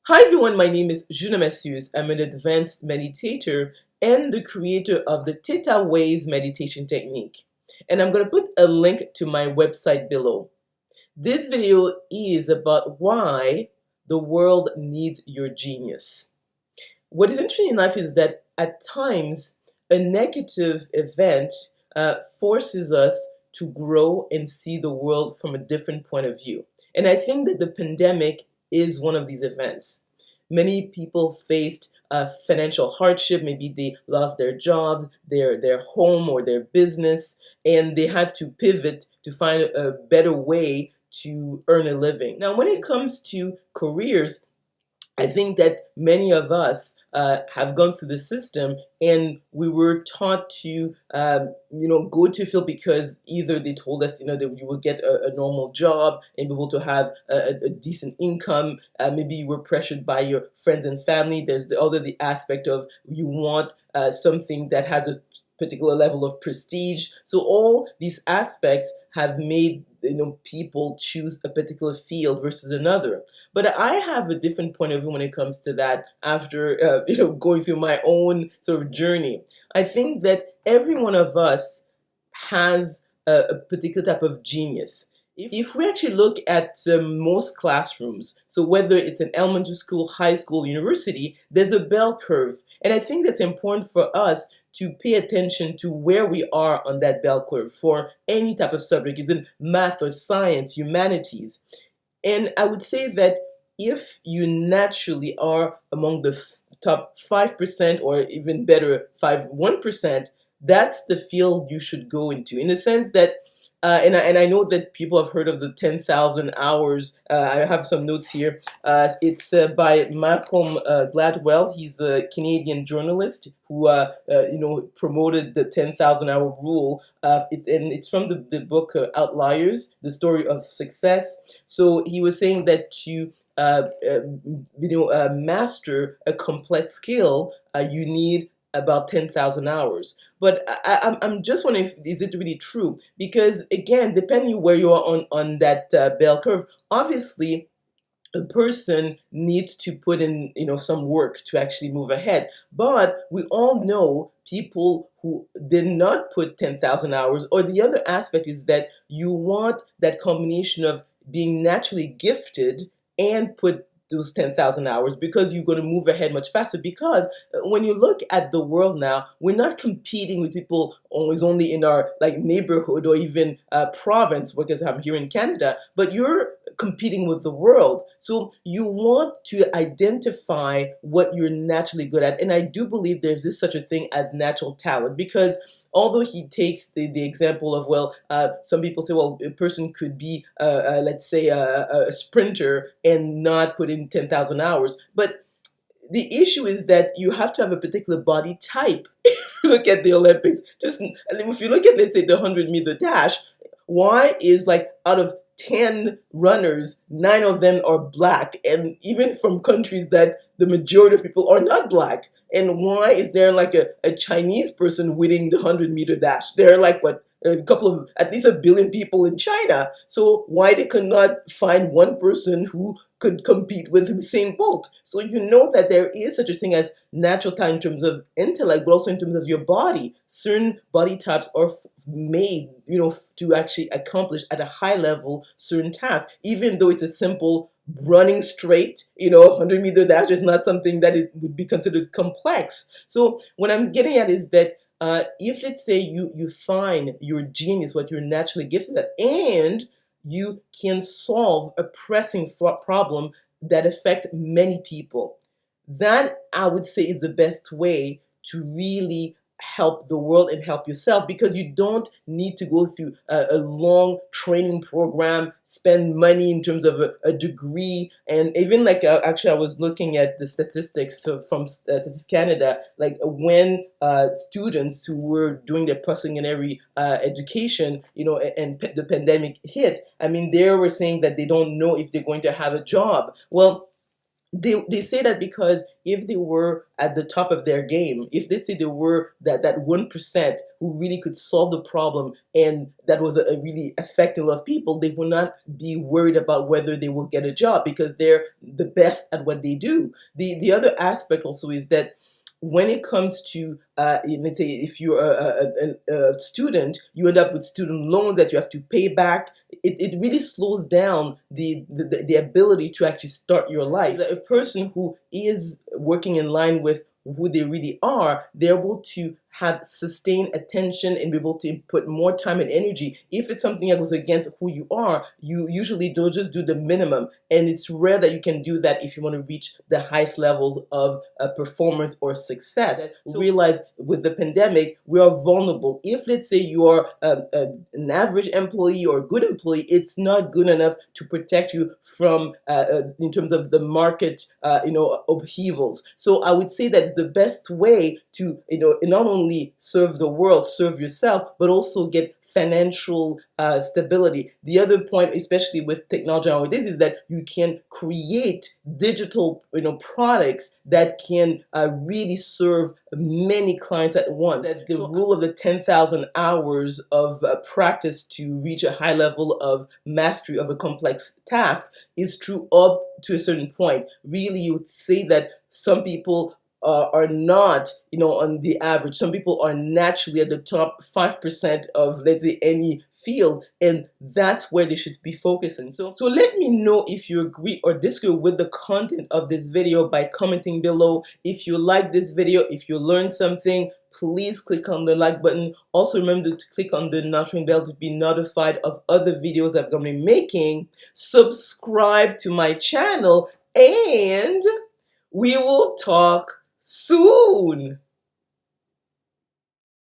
Hi everyone, my name is Junon Macéus. I'm an advanced meditator and the creator of the Theta-Waves Meditation technique. And I'm going to put a link to my website below. This video is about why the world needs your genius. What is interesting in life is that at times a negative event forces us to grow and see the world from a different point of view. And I think that the pandemic is one of these events. Many people faced financial hardship. Maybe they lost their jobs, their home, or their business, and they had to pivot to find a better way to earn a living. Now, when it comes to careers, I think that many of us have gone through the system, and we were taught to, go to field because either they told us, that you will get a normal job and be able to have a decent income. Maybe you were pressured by your friends and family. There's the aspect of you want something that has a particular level of prestige. So all these aspects have made people choose a particular field versus another. But I have a different point of view when it comes to that after going through my own sort of journey. I think that every one of us has a particular type of genius. If we actually look at most classrooms, so whether it's an elementary school, high school, university, there's a bell curve. And I think that's important for us to pay attention to where we are on that bell curve for any type of subject, is in math or science, humanities. And I would say that if you naturally are among the top 5% or even better, 1%, that's the field you should go into. In the sense that, and I know that people have heard of the 10,000 hours. I have some notes here. It's by Malcolm Gladwell. He's a Canadian journalist who, promoted the 10,000 hour rule. And it's from the book Outliers, the story of success. So he was saying that to master a complex skill, you need about 10,000 hours. But I'm just wondering, is it really true? Because again, depending where you are on that bell curve, obviously a person needs to put in some work to actually move ahead. But we all know people who did not put 10,000 hours. Or the other aspect is that you want that combination of being naturally gifted and put those 10,000 hours, because you're going to move ahead much faster. Because when you look at the world now, we're not competing with people always only in our neighborhood or even province, because I'm here in Canada, but you're competing with the world. So you want to identify what you're naturally good at. And I do believe there's this such a thing as natural talent, because although he takes the example of, some people say, well, a person could be, let's say, a sprinter and not put in 10,000 hours. But the issue is that you have to have a particular body type. If you look at the Olympics, if you look at, let's say, the 100-meter dash, why is out of 10 runners, 9 of them are black, and even from countries that the majority of people are not black? And why is there a Chinese person winning the 100-meter dash? There are what, a couple of, at least a billion people in China. So why they could not find one person who could compete with Usain Bolt? So you know that there is such a thing as natural talent in terms of intellect, but also in terms of your body. Certain body types are made, to actually accomplish at a high level certain tasks, even though it's a simple running straight, 100-meter dash is not something that it would be considered complex. So what I'm getting at is that if, let's say, you find your genius, what you're naturally gifted at, and you can solve a pressing problem that affects many people, that I would say is the best way to really help the world and help yourself, because you don't need to go through a long training program, spend money in terms of a degree. And even actually I was looking at the statistics from Statistics Canada, when students who were doing their post-secondary education, and the pandemic hit, I mean, they were saying that they don't know if they're going to have a job. Well, they say that because if they were at the top of their game, if they say they were that 1% who really could solve the problem, and that was a really affecting a lot of people, they will not be worried about whether they will get a job because they're the best at what they do. The other aspect also is that when it comes to let's say if you're a student, you end up with student loans that you have to pay back. It really slows down the ability to actually start your life. A person who is working in line with who they really are, they're able to have sustained attention and be able to put more time and energy. If it's something that goes against who you are, you usually don't just do the minimum. And it's rare that you can do that if you want to reach the highest levels of performance or success. So realize with the pandemic, we are vulnerable. If, let's say, you are an average employee or a good employee, it's not good enough to protect you from, in terms of the market, upheavals. So I would say that the best way to, not only serve the world, serve yourself, but also get financial stability. The other point, especially with technology nowadays, is that you can create digital, products that can really serve many clients at once. That the rule of the 10,000 hours of practice to reach a high level of mastery of a complex task is true up to a certain point. Really, you would say that some people are not, on the average. Some people are naturally at the top 5% of, let's say, any field, and that's where they should be focusing. So let me know if you agree or disagree with the content of this video by commenting below. If you like this video, if you learned something, please click on the like button. Also remember to click on the notification bell to be notified of other videos I'm going to be making. Subscribe to my channel, and we will talk soon.